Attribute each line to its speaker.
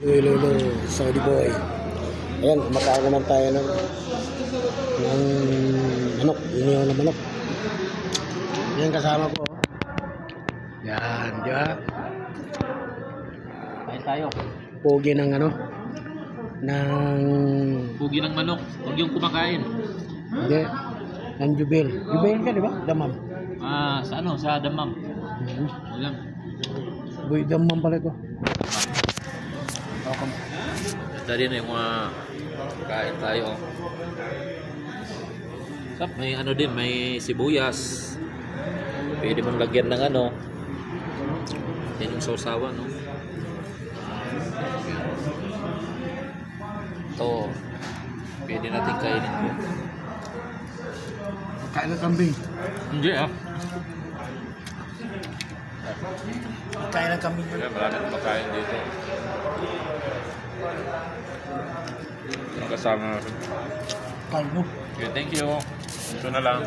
Speaker 1: Lolo, Saudi boy. Ayan, kumakain naman tayo ng manok. Inihaw na manok. Yan kasama ko. Yan, di ba?
Speaker 2: Kain tayo.
Speaker 1: Pogi ng
Speaker 2: Pugi ng manok. Huwag yung kumakain.
Speaker 1: hindi, ng jubil. Jubil ka, di ba? Damam.
Speaker 2: Sa ano? Sa damam. Alam.
Speaker 1: Boy, damam pala ito.
Speaker 2: Dali na yung mga kain tayo. Sap, may ano din, may sibuyas. Pwede mong lagyan ng ano. Yan yung sausawan, no? Ito. Pwede natin kainin ko.
Speaker 1: Kain ng kambing.
Speaker 2: Hindi
Speaker 1: Kain ng kambing.
Speaker 2: Kaya marami na makain dito. Yung kasama.
Speaker 1: Kain mo.
Speaker 2: Okay, thank you. Ito na lang.